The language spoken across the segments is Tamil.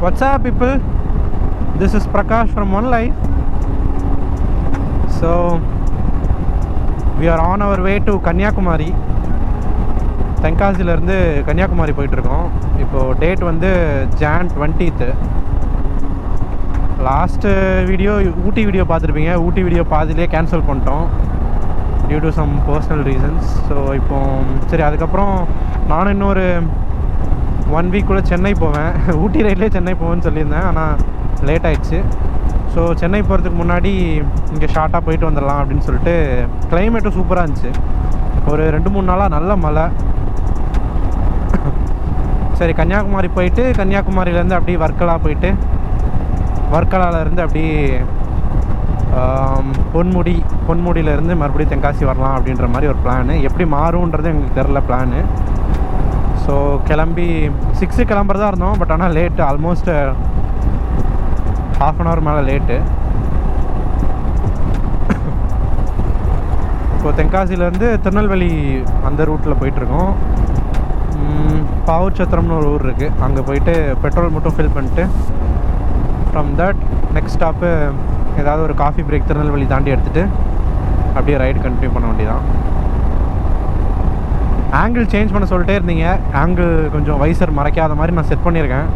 What's up, people? This is Prakash from One Life. So we are on our way to Kanyakumari. தென்காசிலேருந்து Kanyakumari போயிட்டுருக்கோம். இப்போது டேட் வந்து Jan 20th. Last video Ooty video பார்த்துருப்பீங்க. ஊட்டி வீடியோ பாதிலே கேன்சல் பண்ணிட்டோம் due to some personal reasons. So இப்போ சரி, அதுக்கப்புறம் நானும் இன்னொரு 1 வீக்குள்ளே சென்னை போவேன். ஊட்டி ரைட்லேயே சென்னை போவேன்னு சொல்லியிருந்தேன், ஆனால் லேட் ஆகிடுச்சு. ஸோ சென்னை போகிறதுக்கு முன்னாடி இங்கே ஷார்ட்டாக போயிட்டு வந்துடலாம் அப்படின்னு சொல்லிட்டு. கிளைமேட்டும் சூப்பராக இருந்துச்சு. ஒரு 2-3 நாளாக நல்ல மழை. சரி, கன்னியாகுமரி போயிட்டு கன்னியாகுமரியிலேருந்து அப்படியே வர்க்கலா போயிட்டு வர்க்கலாவிலேருந்து அப்படியே பொன்முடியிலேருந்து மறுபடியும் தென்காசி வரலாம் அப்படின்ற மாதிரி ஒரு பிளானு. எப்படி மாறும்ன்றது எங்களுக்கு தெரில பிளானு. ஸோ கிளம்பி 6 கிளம்புறதா இருந்தோம். பட் ஆனால் லேட்டு, ஆல்மோஸ்ட் ½ அன் ஹவர் மேலே லேட்டு. இப்போ தென்காசிலேருந்து திருநெல்வேலி அந்த ரூட்டில் போயிட்டுருக்கோம். பாவூர்சத்திரம்னு ஒரு ஊர் இருக்குது, அங்கே போயிட்டு பெட்ரோல் மட்டும் ஃபில் பண்ணிட்டு ஃப்ரம் தட் நெக்ஸ்ட் ஸ்டாப்பு ஏதாவது ஒரு காஃபி பிரேக் திருநெல்வேலி தாண்டி எடுத்துகிட்டு அப்படியே ரைடு கண்டினியூ பண்ண வேண்டியதான். ஆங்கிள் சேஞ்ச் பண்ண சொல்லிட்டே இருந்தீங்க. ஆங்கிள் கொஞ்சம் வைசர் மறைக்காத மாதிரி நான் செட் பண்ணியிருக்கேன்.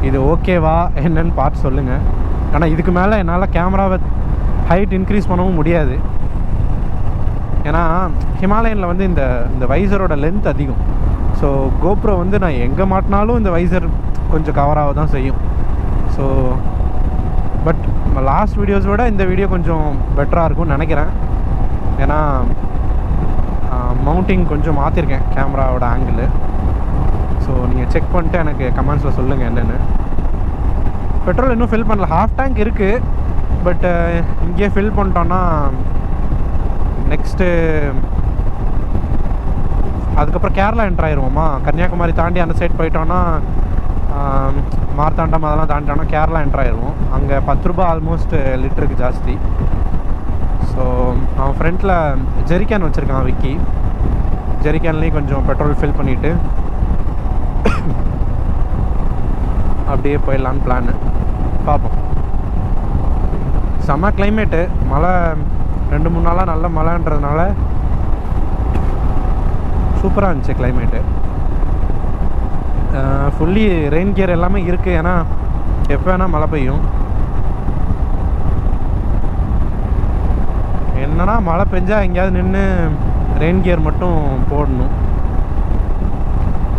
இது ஓகேவா என்னன்னு பார்த்து சொல்லுங்கள். ஆனால் இதுக்கு மேலே என்னால் கேமராவை ஹைட் இன்க்ரீஸ் பண்ணவும் முடியாது. ஏன்னா ஹிமாலயனில் வந்து இந்த வைசரோட லென்த் அதிகம். ஸோ கோப்ரோ வந்து நான் எங்கே மாட்டினாலும் இந்த வைசர் கொஞ்சம் கவராக தான் செய்யும். ஸோ பட் லாஸ்ட் வீடியோஸ் விட இந்த வீடியோ கொஞ்சம் பெட்டராக இருக்கும்னு நினைக்கிறேன். ஏன்னா மவுண்டிங் கொஞ்சம் மாற்றிருக்கேன் கேமராவோட ஆங்கிள். ஸோ நீங்கள் செக் பண்ணிட்டு எனக்கு கமெண்ட்ஸில் சொல்லுங்கள் என்னென்னு. பெட்ரோல் இன்னும் ஃபில் பண்ணல, ½ டேங்க் இருக்குது. பட் இங்கேயே ஃபில் பண்ணிட்டோன்னா நெக்ஸ்ட்டு அதுக்கப்புறம் கேரளா என்ட்ரு ஆயிடுவோமா. கன்னியாகுமரி தாண்டி அந்த சைட் போயிட்டோன்னா மார்த்தாண்டம் அதெல்லாம் தாண்டிட்டோன்னா கேரளா என்ட்ரு ஆயிடுவோம். அங்கே 10 ரூபா ஆல்மோஸ்ட் லிட்டருக்கு ஜாஸ்தி. ஸோ அவன் ஃப்ரண்ட்டில் ஜெரிக்கேன் வச்சுருக்கான் விக்கி. ஜெரிக்கேன்லேயும் கொஞ்சம் பெட்ரோல் ஃபில் பண்ணிவிட்டு அப்படியே போயிடலான்னு பிளானு. பார்ப்போம். செம்ம கிளைமேட்டு, மழை 2-3 நாளாக நல்ல மழைன்றதுனால சூப்பராக இருந்துச்சு கிளைமேட்டு. ஃபுல்லி ரெயின் கியர் எல்லாமே இருக்குது. ஏன்னா எப்போ வேணால் மழை பெய்யும். என்னன்னா மழை பெஞ்சால் எங்கேயாவது நின்று ரெயின் கியர் மட்டும் போடணும்.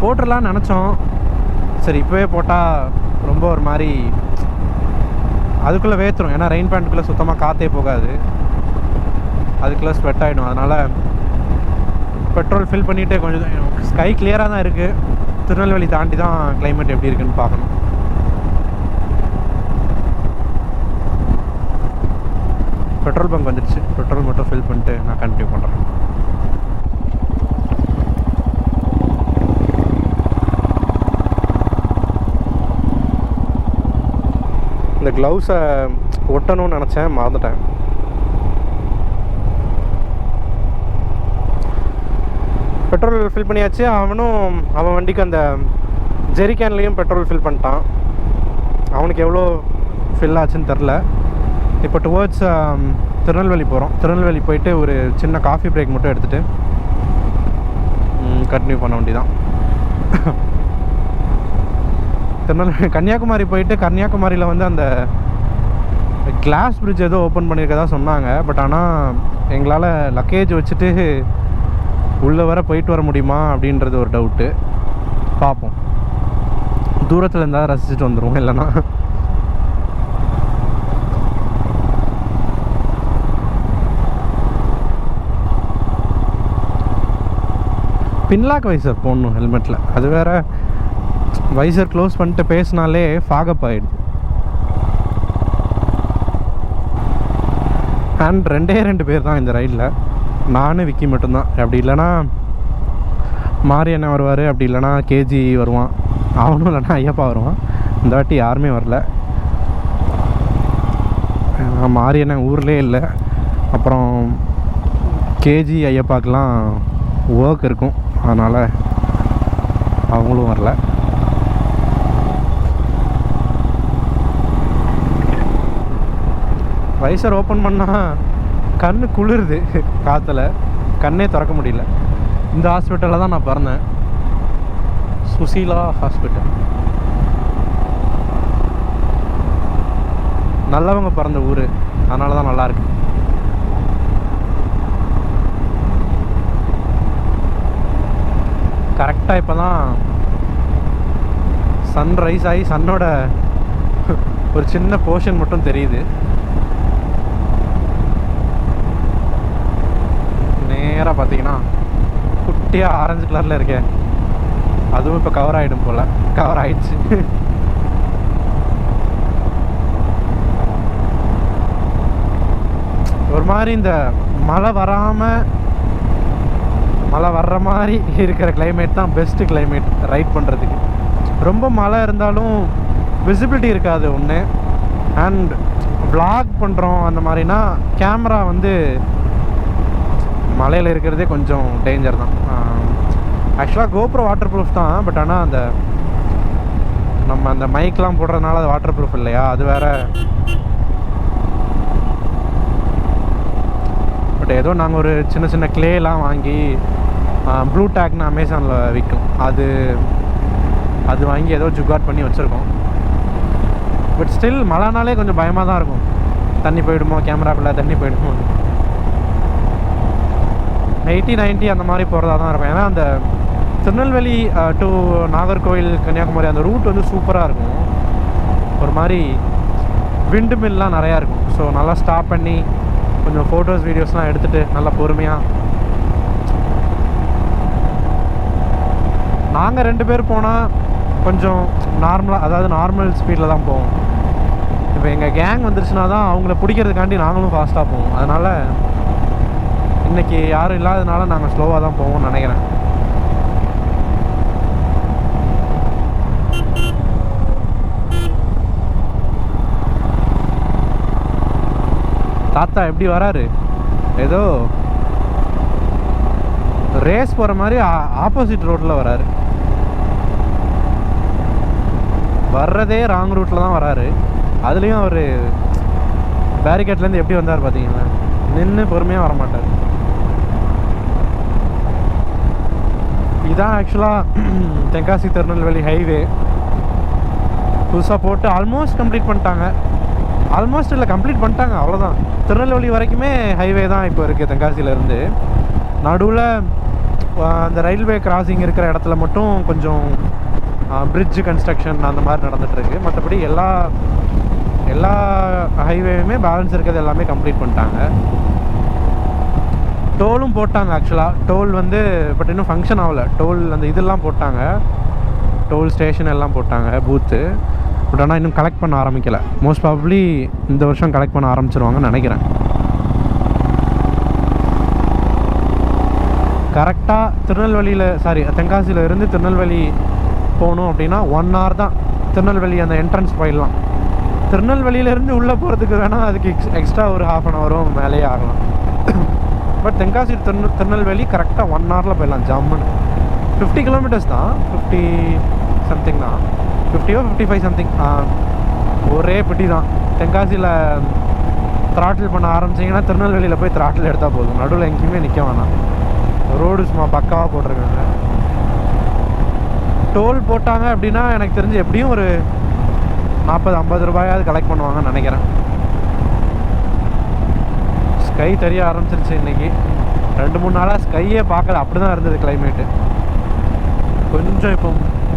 போட்டுடலான்னு நினச்சோம். சரி, இப்போவே போட்டால் ரொம்ப ஒரு மாதிரி அதுக்குள்ளே வேத்துரும். ஏன்னா ரெயின் பேண்ட்டுக்குள்ளே சுத்தமாக காற்றே போகாது, அதுக்குள்ளே ஸ்வெட் ஆகிடும். அதனால் பெட்ரோல் ஃபில் பண்ணிவிட்டு கொஞ்சம் ஸ்கை கிளியராக தான் இருக்குது. திருநெல்வேலி தாண்டி தான் கிளைமேட் எப்படி இருக்குன்னு பார்க்கணும். பெட்ரோல் பங்க் வந்துடுச்சு. பெட்ரோல் மட்டும் ஃபில் பண்ணிட்டு நான் கண்டினியூ பண்ணுறேன். இந்த க்ளவுஸை ஒட்டணும்னு நினச்சேன், மறந்துட்டேன். பெட்ரோல் ஃபில் பண்ணியாச்சு. அவன் வண்டிக்கு அந்த ஜெரிக்கேன்லேயும் பெட்ரோல் ஃபில் பண்ணிட்டான். அவனுக்கு எவ்வளோ ஃபில் ஆச்சுன்னு தெரில. இப்போ டுவர்ட்ஸ் திருநெல்வேலி போகிறோம். திருநெல்வேலி போயிட்டு ஒரு சின்ன காஃபி பிரேக் மட்டும் எடுத்துகிட்டு கண்டினியூ பண்ண வேண்டியதான். திருநெல்வேலி கன்னியாகுமரி போயிட்டு கன்னியாகுமரியில் வந்து அந்த கிளாஸ் பிரிட்ஜ் ஏதோ ஓப்பன் பண்ணியிருக்கதா சொன்னாங்க. பட் ஆனால் எங்களால் லக்கேஜ் வச்சுட்டு உள்ளே வர போயிட்டு வர முடியுமா அப்படின்றது ஒரு டவுட்டு. பார்ப்போம். தூரத்தில் இருந்தால் ரசிச்சுட்டு வந்துடுவோம். இல்லைன்னா பின்லாக் வைசர் போடணும் ஹெல்மெட்டில். அது வேறு வைசர் க்ளோஸ் பண்ணிட்டு பேசினாலே ஃபாகப் ஆகிடுது. அண்ட் 2 பேர் தான் இந்த ரைடில், நானும் விக்கி மட்டும்தான். அப்படி இல்லைன்னா மாரி அண்ணன் வருவார், அப்படி இல்லைனா கேஜி வருவான், அவனும் இல்லைனா ஐயப்பா வருவான். இந்த வாட்டி யாருமே வரல. மாரி அண்ணன் ஊர்லேயே இல்லை. அப்புறம் கேஜி ஐயப்பாக்கெலாம் ஒர்க் இருக்கும், அதனால் அவங்களும் வரல. வைசர் ஓப்பன் பண்ணால் கண்ணு குளிருது காற்றுல, கண்ணே திறக்க முடியல. இந்த ஹாஸ்பிட்டலில் தான் நான் பிறந்தேன், சுசீலா ஹாஸ்பிட்டல். நல்லவங்க பிறந்த ஊர், அதனால தான் நல்லாயிருக்கு. கரெக்டாக இப்போ தான் சன்ரைஸ் ஆகி சன்னோட ஒரு சின்ன போர்ஷன் மட்டும் தெரியுது. நேராக பார்த்தீங்கன்னா குட்டியாக ஆரஞ்சு கலரில் இருக்கேன், அதுவும் இப்போ கவர் ஆகிடும் போல். கவர் ஆயிடுச்சு. ஒரு மாதிரி இந்த மழை வர்ற மாதிரி இருக்கிற கிளைமேட் தான் பெஸ்ட்டு கிளைமேட் ரைட் பண்ணுறதுக்கு. ரொம்ப மழை இருந்தாலும் விசிபிலிட்டி இருக்காது ஒன்று, அண்ட் vlog பண்ணுறோம் அந்த மாதிரினா கேமரா வந்து மலையில் இருக்கிறதே கொஞ்சம் டேஞ்சர் தான். ஆக்சுவலாக கோப்ரோ வாட்டர் ப்ரூஃப் தான், பட் ஆனால் அந்த நம்ம அந்த மைக்லாம் போடுறதுனால அது வாட்டர் ப்ரூஃப் இல்லையா, அது வேறு. பட் ஏதோ நாங்கள் ஒரு சின்ன சின்ன கிளேலாம் வாங்கி ப்ளூ டேக்னு அமேசானில் விற்கும், அது வாங்கி ஏதோ ஜுகாட் பண்ணி வச்சுருக்கோம். பட் ஸ்டில் மழைனாலே கொஞ்சம் பயமாக தான் இருக்கும், தண்ணி போயிடுமோ, கேமராக்குள்ளே தண்ணி போயிடுமோ. 80-90 அந்த மாதிரி போகிறதா தான் இருக்கும். ஏன்னா அந்த திருநெல்வேலி டு நாகர்கோவில் கன்னியாகுமரி அந்த ரூட் வந்து சூப்பராக இருக்கும். ஒரு மாதிரி விண்டு மில்லாம் நிறையா இருக்கும். ஸோ நல்லா ஸ்டாப் பண்ணி கொஞ்சம் ஃபோட்டோஸ் வீடியோஸ்லாம் எடுத்துகிட்டு நல்லா பொறுமையாக. நாங்கள் 2 பேர் போனால் கொஞ்சம் நார்மலாக, அதாவது நார்மல் ஸ்பீடில் தான் போவோம். இப்போ எங்கள் கேங் வந்துருச்சுன்னா தான் அவங்கள பிடிக்கிறதுக்காண்டி நாங்களும் ஃபாஸ்ட்டாக போவோம். அதனால் இன்றைக்கி யாரும் இல்லாததுனால நாங்கள் ஸ்லோவாக தான் போவோம்னு நினைக்கிறேன். தாத்தா எப்படி வராரு, ஏதோ ரேஸ் போகிற மாதிரி ஆப்போசிட் ரோட்டில் வராரு. வர்றதே ராங் ரூட்டில் தான் வராரு. அதுலேயும் அவர் பேரிகேட்லேருந்து எப்படி வந்தார் பார்த்தீங்களா, நின்று பொறுமையாக வரமாட்டார். இதுதான் ஆக்சுவலாக தென்காசி திருநெல்வேலி ஹைவே புதுசாக போட்டு ஆல்மோஸ்ட் கம்ப்ளீட் பண்ணிட்டாங்க. ஆல்மோஸ்ட் இல்லை, கம்ப்ளீட் பண்ணிட்டாங்க, அவ்வளோதான். திருநெல்வேலி வரைக்குமே ஹைவே தான் இப்போ இருக்குது தென்காசியிலேருந்து. நடுவில் அந்த ரயில்வே கிராசிங் இருக்கிற இடத்துல மட்டும் கொஞ்சம் பிரிட்ஜு கன்ஸ்ட்ரக்ஷன் அந்த மாதிரி நடந்துகிட்ருக்கு. மற்றபடி எல்லா ஹைவேயுமே பேலன்ஸ் இருக்கிறது எல்லாமே கம்ப்ளீட் பண்ணிட்டாங்க. டோலும் போட்டாங்க ஆக்சுவலாக. டோல் வந்து பட் இன்னும் ஃபங்க்ஷன் ஆகலை. டோல் அந்த இதெல்லாம் போட்டாங்க, டோல் ஸ்டேஷன் எல்லாம் போட்டாங்க, பூத்து. பட் ஆனால் இன்னும் கலெக்ட் பண்ண ஆரம்பிக்கலை. மோஸ்ட் ப்ராபப்ளி இந்த வருஷம் கலெக்ட் பண்ண ஆரம்பிச்சிருவாங்கன்னு நினைக்கிறேன். கரெக்டாக தென்காசியில் இருந்து திருநெல்வேலி போகணும் அப்படின்னா 1 hour தான். திருநெல்வேலி அந்த என்ட்ரன்ஸ் போயிடலாம். திருநெல்வேலியிலேருந்து உள்ளே போகிறதுக்கு வேணால் அதுக்கு எக்ஸ்ட்ரா ஒரு 1/2 hour மேலேயே ஆகலாம். பட் தென்காசி திருநெல்வேலி கரெக்டாக 1 hourல போயிடலாம் ஜம்முன்னு. 50 kilometers தான், 50 something தான், 50 or 55 something. ஒரே பிடி தான். தென்காசியில் த்ராட்டில் பண்ண ஆரம்பிச்சிங்கன்னா திருநெல்வேலியில் போய் த்ராட்டில் எடுத்தால் போதும். நடுவில் எங்கேயுமே நிற்க வேணாம். ரோடு சும்மா பக்காவாக போட்டிருக்காங்க. டோல் போட்டாங்க அப்படின்னா எனக்கு தெரிஞ்சு எப்படியும் ஒரு 40-50 ரூபாயாவது கலெக்ட் பண்ணுவாங்கன்னு நினைக்கிறேன். ஸ்கை தெரிய ஆரம்பிச்சிருச்சு இன்றைக்கி. 2-3 நாளாக ஸ்கையே பார்க்கல, அப்படி தான் இருந்தது கிளைமேட்டு. கொஞ்சம் இப்போ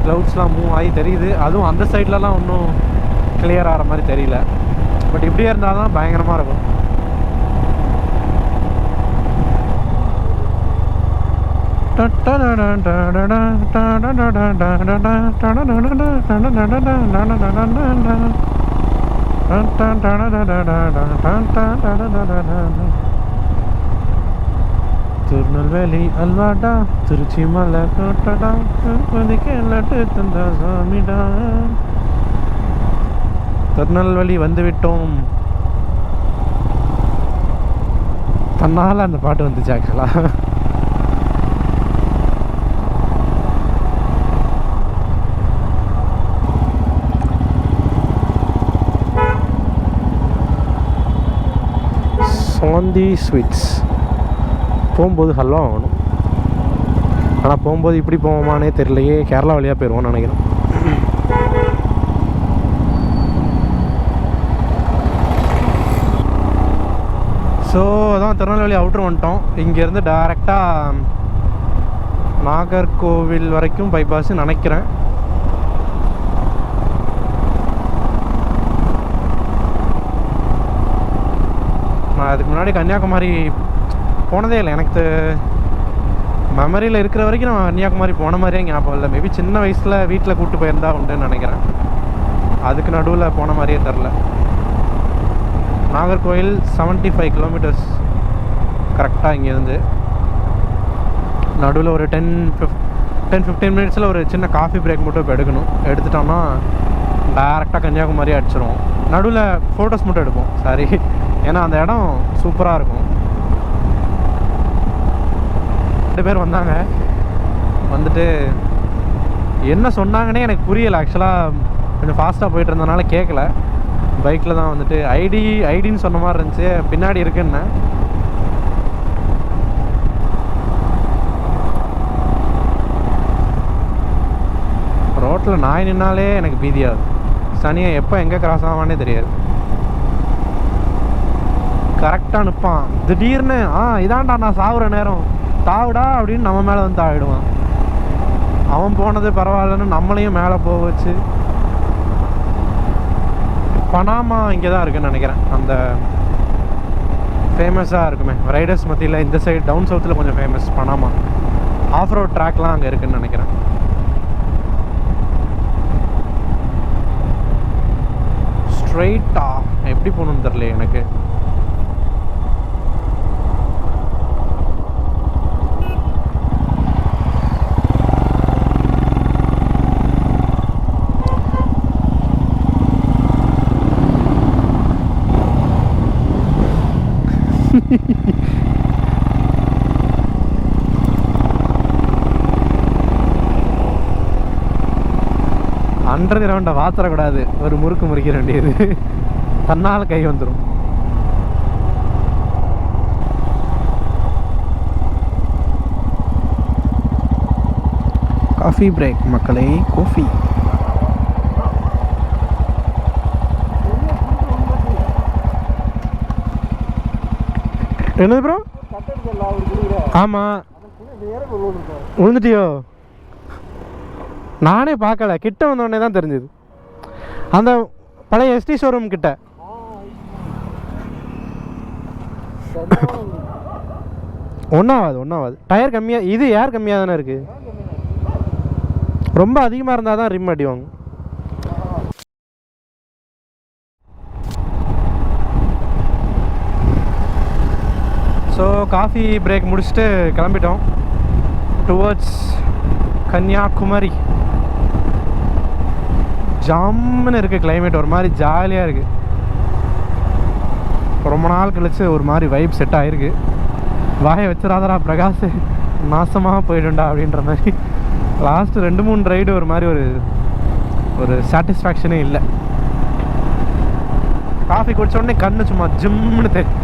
க்ளவுட்ஸ்லாம் மூவ் ஆகி தெரியுது. அதுவும் அந்த சைட்லலாம் ஒன்றும் கிளியர் ஆகிற மாதிரி தெரியல. பட் இப்படியே இருந்தால் தான் பயங்கரமாக இருக்கும். திருநெல்வேலி அல்வாடா, திருச்சி மலை கோட்டடா, லட்டு தந்தா சாமிடா. திருநெல்வேலி வந்துவிட்டோம். தன்னால் அந்த பாட்டு வந்துச்சு ஆக்சுவலாக. பூந்தி ஸ்வீட்ஸ். போகும்போது ஹல்வா வாங்கணும். ஆனால் போகும்போது இப்படி போவோமானே தெரியலையே. கேரளா வழியாக போயிடுவோம்னு நினைக்கிறேன். ஸோ அதான் திருநெல்வேலி அவுட்ரு வந்துட்டோம். இங்கேருந்து டைரெக்டாக நாகர்கோவில் வரைக்கும் பைபாஸ் நினைக்கிறேன். நான் அதுக்கு முன்னாடி கன்னியாகுமரி போனதே இல்லை. எனக்கு மெமரியில் இருக்கிற வரைக்கும் நான் கன்னியாகுமரி போன மாதிரியே ஞாபகம் இல்லை. மேபி சின்ன வயசில் வீட்டில் கூப்பிட்டு போயிருந்தா உண்டுன்னு நினைக்கிறேன். அதுக்கு நடுவில் போன மாதிரியே தெரில. நாகர்கோவில் 75 கிலோமீட்டர்ஸ் கரெக்டாக இங்கேருந்து. நடுவில் ஒரு 10-15 மினிட்ஸில் ஒரு சின்ன காஃபி பிரேக் மட்டும் இப்போ எடுக்கணும். எடுத்துட்டோம்னா டைரெக்டாக கன்னியாகுமரி அடிச்சிருவோம். நடுவில் ஃபோட்டோஸ் மட்டும் எடுப்போம். சாரி, ஏன்னா அந்த இடம் சூப்பராக இருக்கும். 2 பேர் வந்தாங்க. வந்துட்டு என்ன சொன்னாங்கன்னே எனக்கு புரியலை. ஆக்சுவலாக கொஞ்சம் ஃபாஸ்ட்டாக போயிட்டு இருந்ததுனால கேட்கல. பைக்கில் தான் வந்துட்டு ஐடின்னு சொன்ன மாதிரி இருந்துச்சு. பின்னாடி இருக்குன்னு ரோட்டில் நாய் நின்னாலே எனக்கு பீதியாகுது. சனியை எப்போ எங்கே கிராஸ் ஆவானே தெரியாது. கரெக்டாக நிற்பான். திடீர்னு இதான்டா நான் சாகுற நேரம், தாவுடா அப்படின்னு நம்ம மேலே வந்து தாவிடுவான். அவன் போனது பரவாயில்லன்னு நம்மளையும் மேலே போக வச்சு. பனாமா இங்கே தான் இருக்குன்னு நினைக்கிறேன். அந்த ஃபேமஸாக இருக்குமே ரைடர்ஸ் மத்தியில் இந்த சைடு டவுன் சவுத்தில் கொஞ்சம் ஃபேமஸ் பனாமா. ஆஃப் ரோட் ட்ராக்லாம் அங்கே இருக்குன்னு நினைக்கிறேன். ஸ்ட்ரெயிட்டா எப்படி போகணுன்னு தெரியல எனக்கு. அண்டர் கிரவுண்டை வாத்தரக்கூடாது. ஒரு முறுக்கு முறிக்க வேண்டியது, தன்னால் கை வந்துடும். காஃபி பிரேக் மக்களே, காஃபி. என்னது ப்ரோ? ஆமாம், விழுந்துட்டியோ? நானே பார்க்கல, கிட்ட வந்தோடனே தான் தெரிஞ்சுது. அந்த பழைய எஸ்டி ஷோரூம் கிட்ட. ஒன்றாவது டயர் கம்மியாக, இது ஏர் கம்மியாக தானே இருக்குது. ரொம்ப அதிகமாக இருந்தால் தான் ரிம் அடிவாங்க. ஸோ காஃபி பிரேக் முடிச்சுட்டு கிளம்பிட்டோம் டுவர்ட்ஸ் கன்னியாகுமரி. ஜாம்னு இருக்குது கிளைமேட், ஒரு மாதிரி ஜாலியாக இருக்குது. ரொம்ப நாள் கழிச்சு ஒரு மாதிரி வைப் செட் ஆகிருக்கு. வாயை வச்சிடாதரா பிரகாஷ், நாசமாக போயிடும்டா அப்படின்ற மாதிரி. லாஸ்ட்டு 2-3 ரைடு ஒரு மாதிரி ஒரு சாட்டிஸ்ஃபேக்ஷனே இல்லை. காஃபி குடிச்ச உடனே கண்ணு சும்மா ஜிம்னு தெரியும்.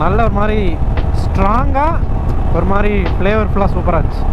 நல்ல ஒரு மாதிரி ஸ்ட்ராங்காக, ஒரு மாதிரி ஃப்ளேவர்ஃபுல்லாக சூப்பராக இருந்துச்சு.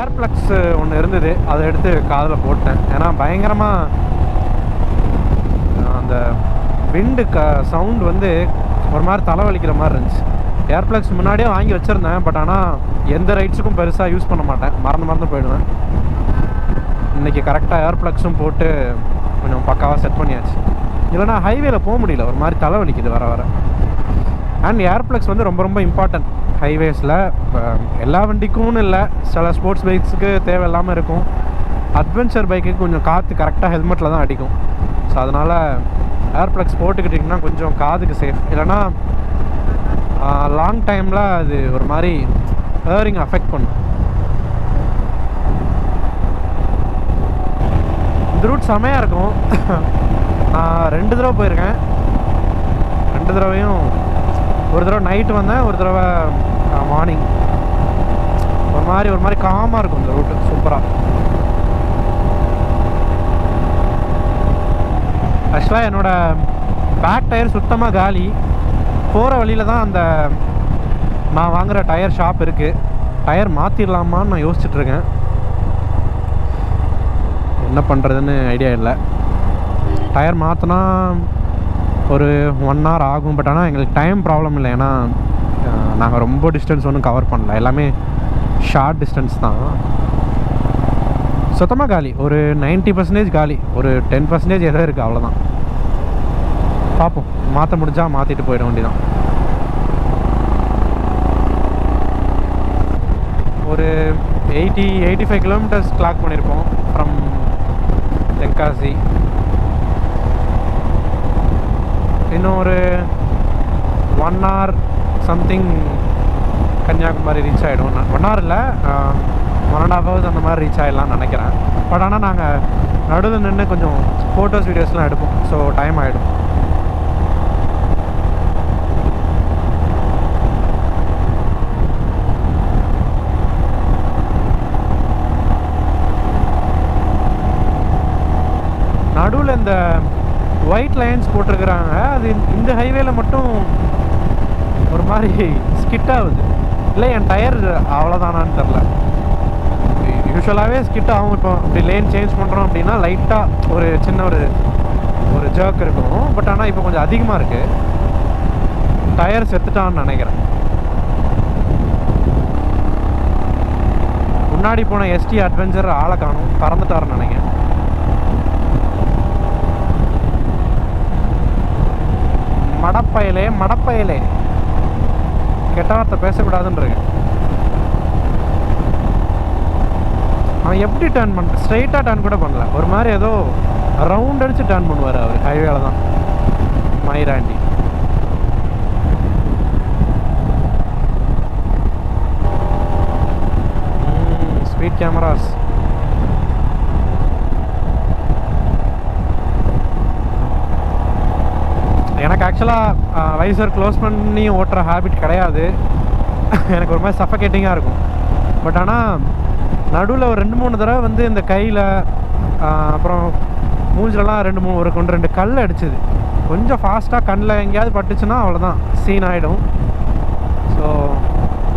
ஏர்ப்ளக்ஸ் ஒன்று இருந்தது, அதை எடுத்து காதில் போட்டேன். ஏன்னா பயங்கரமாக அந்த விண்டு சவுண்டு வந்து ஒரு மாதிரி தலைவலிக்கிற மாதிரி இருந்துச்சு. ஏர்ப்ளக்ஸ் முன்னாடியே வாங்கி வச்சுருந்தேன். பட் ஆனால் எந்த ரைட்ஸுக்கும் பெருசாக யூஸ் பண்ண மாட்டேன், மறந்து போயிடுவேன். இன்றைக்கி கரெக்டாக ஏர்ப்ளக்ஸும் போட்டு கொஞ்சம் பக்காவாக செட் பண்ணியாச்சு. இல்லைனா ஹைவேல போக முடியல, ஒரு மாதிரி தலைவலிக்குது வர வர. அண்ட் ஏர்ப்ளக்ஸ் வந்து ரொம்ப ரொம்ப இம்பார்ட்டன்ட் ஹைவேஸில். எல்லா வண்டிக்கும்னு இல்லை, சில ஸ்போர்ட்ஸ் பைக்ஸுக்கு தேவையில்லாமல் இருக்கும். அட்வென்ச்சர் பைக்குக்கு கொஞ்சம் காற்று கரெக்டாக ஹெல்மெட்டில் தான் அடிக்கும். ஸோ அதனால் ஏர் ப்ளக்ஸ் போட்டுக்கிட்டிங்கன்னா கொஞ்சம் காதுக்கு சேஃப். இல்லைன்னா லாங் டைமில் அது ஒரு மாதிரி ஹேரிங் அஃபெக்ட் பண்ணும். இந்த ரூட் செமையாக இருக்கும். நான் 2 தடவை போயிருக்கேன். 2 தடவையும் ஒரு தடவை நைட்டு வந்தேன், ஒரு தடவை மார்னிங். ஒரு மாதிரி காமாக இருக்கும் இந்த ரூட்டு, சூப்பராக. ஆக்சுவலாக என்னோடய பேக் டயர் சுத்தமாக காலி. போகிற வழியில் தான் அந்த நான் வாங்குகிற டயர் ஷாப் இருக்குது. டயர் மாற்றிடலாமான்னு நான் யோசிச்சுட்ருக்கேன். என்ன பண்ணுறதுன்னு ஐடியா இல்லை. டயர் மாற்றினா ஒரு 1 hour ஆகும். பட் ஆனால் எங்களுக்கு டைம் ப்ராப்ளம் இல்லை. ஏன்னா நாங்கள் ரொம்ப டிஸ்டன்ஸ் ஒன்றும் கவர் பண்ணல. எல்லாமே ஷார்ட் டிஸ்டன்ஸ் தான். சுத்தமாக காலி. ஒரு 90% காலி. ஒரு 10% எதோ இருக்குது, அவ்வளோதான். பார்ப்போம், மாற்ற முடிஞ்சால் மாற்றிட்டு போயிட வேண்டியதான். ஒரு 80-85 கிலோமீட்டர்ஸ் கிளாக் பண்ணியிருப்போம் ஃப்ரம் தென்காசி. இன்னும் ஒரு 1 hour சம்திங் கன்னியாகுமரி ரீச் ஆகிடும். 1 hour இல்லை, 1.5 hours அந்த மாதிரி ரீச் ஆகிடலாம்னு நினைக்கிறேன். பட் ஆனால் நாங்கள் நடுவில் நின்று கொஞ்சம் ஃபோட்டோஸ் வீடியோஸ்லாம் எடுப்போம். ஸோ டைம் ஆகிடும். நடுவில் இந்த ஒயிட் லைன்ஸ் போட்டிருக்கிறாங்க. அது இந்த ஹைவேல மட்டும் ஒரு மாதிரி ஸ்கிட் ஆகுது. இல்லை என் டயர் அவ்வளோதானான்னு தெரில. யூஸ்வலாகவே ஸ்கிட் ஆகும். இப்போ இப்படி லேன் சேஞ்ச் பண்ணுறோம் அப்படின்னா லைட்டாக ஒரு சின்ன ஒரு ஜர்க் இருக்கும். பட் ஆனால் இப்போ கொஞ்சம் அதிகமாக இருக்குது. டயர் செத்துட்டான்னு நினைக்கிறேன். முன்னாடி போன எஸ்டி அட்வென்ச்சர் ஆளை காணும், பறந்துட்டாருன்னு நினைக்கிறேன். மடப்பயலே கெட்ட வார்த்தை பேசக்கூடாதுன்னு. அவன் எப்படி டர்ன் பண்ண, ஸ்ட்ரைட்டாக டர்ன் கூட பண்ணல. ஒரு மாதிரி ஏதோ ரவுண்ட் அடிச்சு டர்ன் பண்ணுவார் அவர். ஹைவேல தான் மயிராண்டி. Speed cameras. எனக்கு ஆக்சுவலாக வைசர் க்ளோஸ் பண்ணி ஓட்டுற ஹேபிட் கிடையாது. எனக்கு ஒரு மாதிரி சஃபகேட்டிங்காக இருக்கும். பட் ஆனால் நடுவில் ஒரு 2-3 தடவை வந்து இந்த கையில் அப்புறம் மூஞ்சிலலாம் 2 கல் அடிச்சுது. கொஞ்சம் ஃபாஸ்ட்டாக கண்ணில் எங்கேயாவது பட்டுச்சுன்னா அவ்வளோதான், சீன் ஆகிடும். ஸோ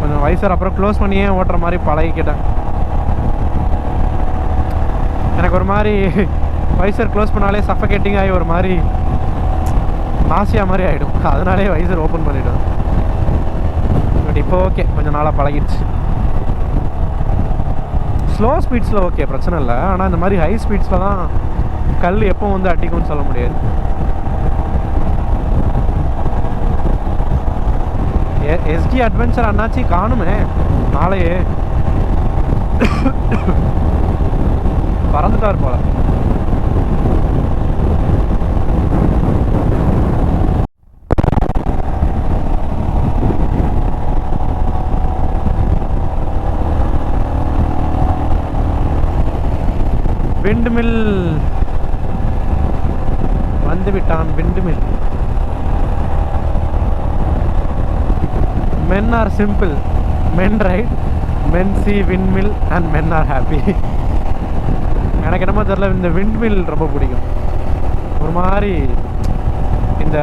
கொஞ்சம் வைசர் அப்புறம் க்ளோஸ் பண்ணியே ஓட்டுற மாதிரி பழகிக்கிட்டேன். எனக்கு ஒரு மாதிரி வைசர் க்ளோஸ் பண்ணாலே சஃபகேட்டிங் ஆகி ஒரு மாதிரி நாசியா மாதிரி ஆகிடும். அதனாலே வைசர் ஓப்பன் பண்ணிவிடும். பட் இப்போ ஓகே, கொஞ்சம் நாளாக பழகிடுச்சு. ஸ்லோ ஸ்பீட்ஸில் ஓகே, பிரச்சனை இல்லை. ஆனால் இந்த மாதிரி ஹை ஸ்பீட்ஸில் தான் கல் எப்போ வந்து அடிக்கும்னு சொல்ல முடியாது. எஸ்டி அட்வென்ச்சர் அண்ணாச்சி காணுமே, நாளையே பறந்துட்டார் போல. விண்ட் மில் வந்து விட்டான். Wind mill. men are simple, men right, men see windmill and men are happy. எனக்கு என்னமோ தெரியல, இந்த விண்ட்மில் ரொம்ப பிடிக்கும். ஒரு மாதிரி இந்த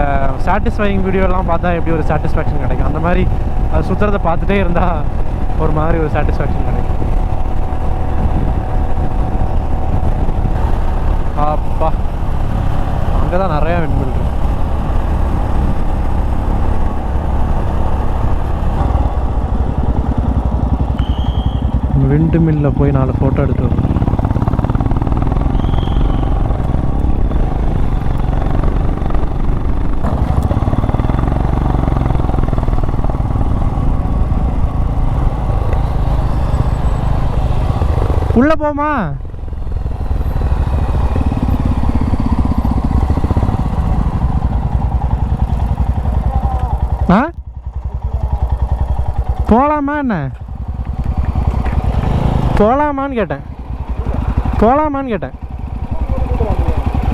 சாட்டிஸ்ஃபையிங் வீடியோலாம் பார்த்தா எப்படி ஒரு சாட்டிஸ்ஃபேக்ஷன் கிடைக்கும், அந்த மாதிரி அது சுற்றுறதை பார்த்துட்டே இருந்தால் ஒரு மாதிரி ஒரு சாட்டிஸ்ஃபேக்ஷன் கிடைக்கும். அப்பா, அங்கே தான் நிறையா விண்ட்மில் இருக்கு. விண்டு மில்லில் போய் 4 ஃபோட்டோ எடுத்து வரும். உள்ள போமா? போகலாமா என்ன? போகலாமான்னு கேட்டேன். போகலாமான்னு கேட்டேன்.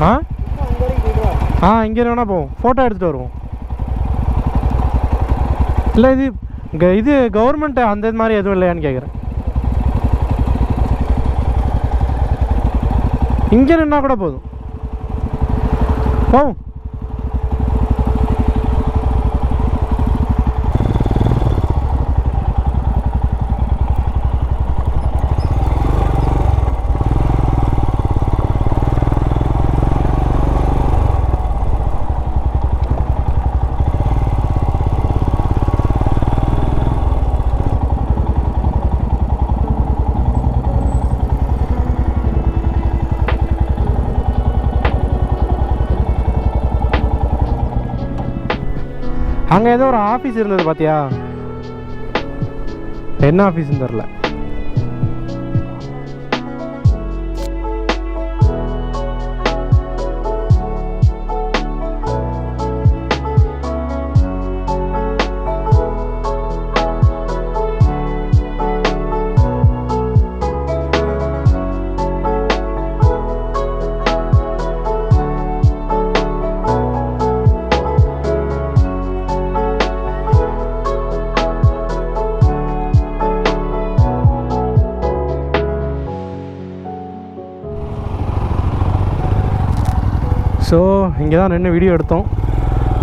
ஆ ஆ இங்கே வேணால் போவோம், ஃபோட்டோ எடுத்துகிட்டு வருவோம். இல்லை இது கவர்மெண்ட் அந்த இது மாதிரி எதுவும் இல்லையான்னு கேட்குறேன். இங்கே நின்னா கூட போதும், போவோம். அங்கே ஏதோ ஒரு ஆஃபீஸ் இருந்தது பார்த்தியா? என்ன ஆஃபீஸ்ன்னு தெரில. ஸோ இங்கே தான் நின்று வீடியோ எடுத்தோம்.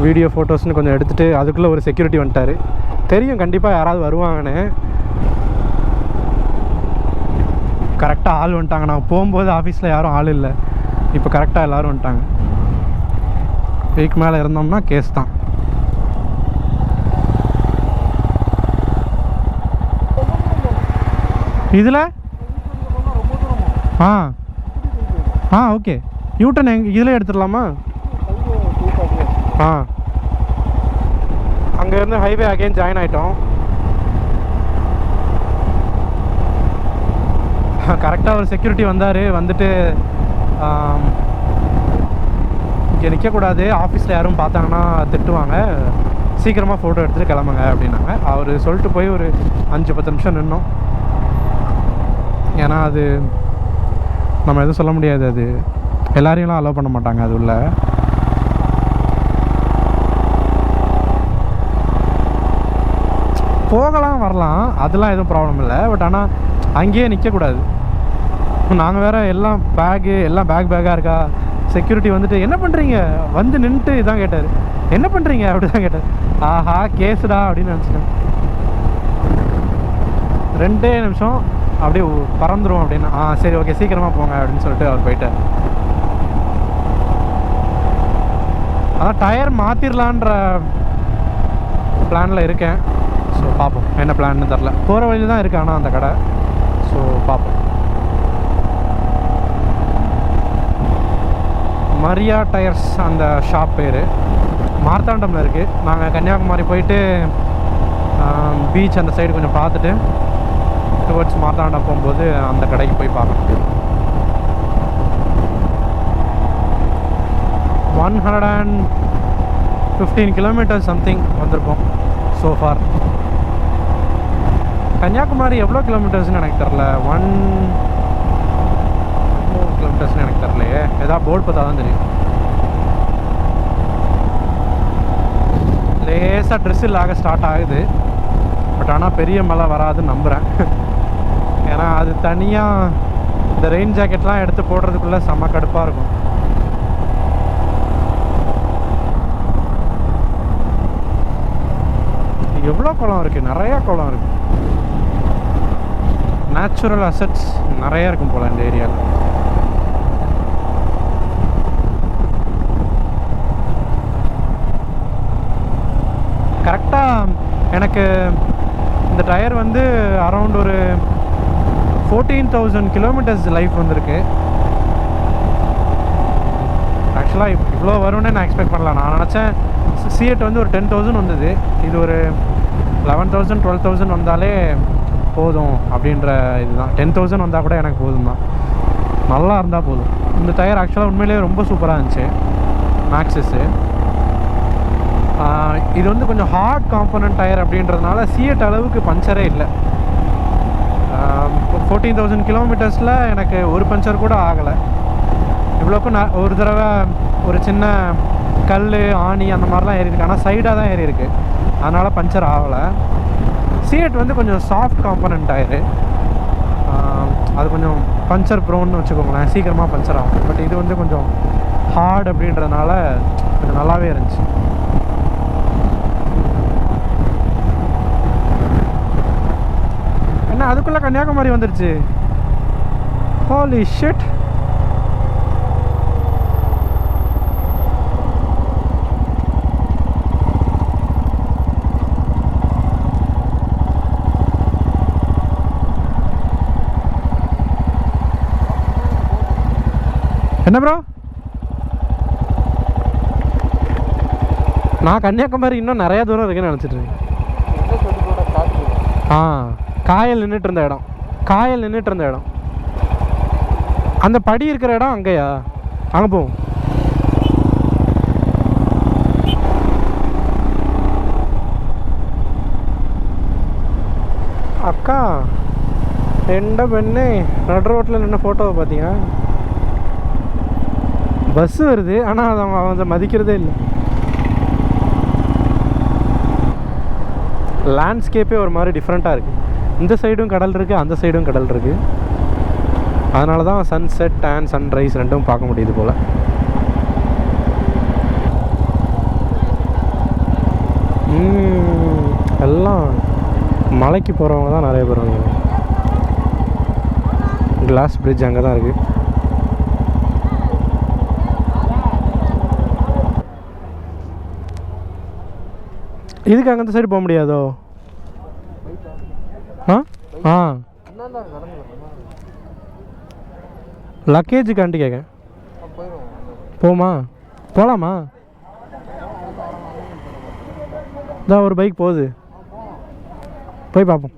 வீடியோ ஃபோட்டோஸ்னு கொஞ்சம் எடுத்துகிட்டு அதுக்குள்ளே ஒரு செக்யூரிட்டி வந்துட்டார். தெரியும் கண்டிப்பாக யாராவது வருவாங்கன்னு. கரெக்டாக ஆள் வந்துட்டாங்க. நான் போகும்போது ஆஃபீஸில் யாரும் ஆள் இல்லை. இப்போ கரெக்டாக எல்லோரும் வந்துட்டாங்க. வீக் மேலே இருந்தோம்னா கேஸ் தான். இதில் ஓகே யூட்டன் இதில் எடுத்துடலாமா? அங்கேருந்து ஹைவே அகைன் ஜாயின் ஆகிட்டோம். கரெக்டாக ஒரு செக்யூரிட்டி வந்தார். வந்துட்டு இங்கே நிற்கக்கூடாது, ஆஃபீஸில் யாரும் பார்த்தாங்கன்னா திட்டுவாங்க, சீக்கிரமாக ஃபோட்டோ எடுத்துகிட்டு கிளம்புங்க அப்படின்னாங்க. அவர் சொல்லிட்டு போய் ஒரு 5-10 நிமிஷம் நின்னோம். ஏன்னா அது நம்ம எதுவும் சொல்ல முடியாது, அது எல்லாரையும்லாம் அலோவ் பண்ண மாட்டாங்க அது உள்ள. போகலாம் வரலாம், அதெல்லாம் எதுவும் ப்ராப்ளம் இல்லை. பட் ஆனால் அங்கேயே நிற்கக்கூடாது. நாங்கள் வேறு எல்லாம் பேக்காக இருக்கா. செக்யூரிட்டி வந்துட்டு என்ன பண்ணுறீங்க வந்து நின்றுட்டு இதான் கேட்டார், என்ன பண்ணுறீங்க அப்படி தான் கேட்டார். ஆஹா கேஸுடா அப்படின்னு நினச்சிட்டேன். 2 நிமிஷம் அப்படியே பறந்துடும் அப்படின்னு. சரி ஓகே சீக்கிரமாக போங்க அப்படின்னு சொல்லிட்டு அவர் போயிட்டார். அதான் டயர் மாற்றிடலான்ற பிளானில் இருக்கேன். ஸோ பார்ப்போம் என்ன பிளான்னு தெரில. போகிற வழியில் தான் இருக்கு ஆனால் அந்த கடை. ஸோ பார்ப்போம். மரியா டயர்ஸ் அந்த ஷாப் பேர். மார்த்தாண்டமில் இருக்குது. நாங்கள் கன்னியாகுமரி போயிட்டு பீச் அந்த சைடு கொஞ்சம் பார்த்துட்டு டுவர்ட்ஸ் மார்த்தாண்டம் போகும்போது அந்த கடைக்கு போய் பார்க்கணும். 115 கிலோமீட்டர் சம்திங் வந்திருப்போம் ஸோ ஃபார். கன்னியாகுமரி எவ்வளோ கிலோமீட்டர்ஸ்னு எனக்கு தெரில. 1 கிலோமீட்டர்ஸ்னு எனக்கு தெரிலையே. ஏதாவது போர்டு பார்த்தா தான் தெரியும். லேசாக ட்ரெஸ்ஸில் ஆக ஸ்டார்ட் ஆகுது. பட் ஆனால் பெரிய மழை வராதுன்னு நம்புகிறேன். ஏன்னா அது தனியாக இந்த ரெயின் ஜாக்கெட்லாம் எடுத்து போடுறதுக்குள்ளே செம்ம கடுப்பாக இருக்கும். எவ்வளோ குளம் இருக்குது, நிறையா குளம் இருக்குது. நேச்சுரல் அசட்ஸ் நிறையா இருக்கும் போல் இந்த ஏரியாவில். கரெக்டாக எனக்கு இந்த டயர் வந்து அரௌண்ட் ஒரு 14,000 கிலோமீட்டர்ஸ் லைஃப் வந்திருக்கு. ஆக்சுவலாக இவ்வளோ வரும்னே நான் எக்ஸ்பெக்ட் பண்ணல. நான் நினச்சேன் C8 வந்து ஒரு 10,000 வந்தது. இது ஒரு 11,000 12,000 வந்தாலே போதும் அப்படின்ற இதுதான். 10,000 வந்தால் கூட எனக்கு போதும் தான், நல்லா இருந்தால் போதும். இந்த டயர் ஆக்சுவலாக உண்மையிலேயே ரொம்ப சூப்பராக இருந்துச்சு. மேக்ஸஸ்ஸு இது வந்து கொஞ்சம் ஹார்ட் காம்பனன்ட் டயர் அப்படின்றதுனால சிஎட் அளவுக்கு பஞ்சரே இல்லை. 14,000 கிலோமீட்டர்ஸில் எனக்கு ஒரு பஞ்சர் கூட ஆகலை. இவ்வளோக்கும் நான் ஒரு தடவை ஒரு சின்ன கல் ஆணி அந்த மாதிரிலாம் ஏறி இருக்கு, ஆனால் சைடாக தான் ஏறி இருக்குது, அதனால் பஞ்சர் ஆகலை. சிஎட் வந்து கொஞ்சம் சாஃப்ட் காம்பனன்ட் டயரு, அது கொஞ்சம் பஞ்சர் ப்ரோன்னு வச்சுக்கோங்களேன், சீக்கிரமாக பஞ்சர் ஆகும். பட் இது வந்து கொஞ்சம் ஹார்ட் அப்படின்றதுனால கொஞ்சம் நல்லாவே இருந்துச்சு. என்ன அதுக்குள்ளே கன்னியாகுமரி வந்துருச்சு. Holy shit. என்ன ப்ரோ? நான் கன்னியாகுமரி இன்னும் நிறையா தூரம் இருக்குன்னு நினச்சிட்டு இருக்கேன். காயல் நின்றுட்டு இருந்த இடம், காயல் நின்றுட்டு இருந்த இடம், அந்த படி இருக்கிற இடம் அங்கேயா? அங்கே போவோம். அக்கா எண்ட பெண்ணே நடு ரோட்டில் நின்று ஃபோட்டோவை பார்த்தீங்க. பஸ்ஸு வருது, ஆனால் அதை மதிக்கிறதே இல்லை. லேண்ட்ஸ்கேப்பே ஒரு மாதிரி டிஃப்ரெண்ட்டாக இருக்குது. இந்த சைடும் கடல் இருக்குது, அந்த சைடும் கடல் இருக்குது. அதனால தான் சன்செட் அண்ட் சன்ரைஸ் ரெண்டும் பார்க்க முடியுது போல். எல்லாம் மலைக்கு போகிறவங்க தான் நிறைய பேர் வாங்க. கிளாஸ் பிரிட்ஜ் அங்கே தான் இருக்குது. இதுக்கு அங்கே அந்த சைடு போக முடியாதோ? லக்கேஜுக்காண்டி கேட்கேன். போமா? போகலாமா? இதான் ஒரு பைக் போகுது, போய் பார்ப்போம்.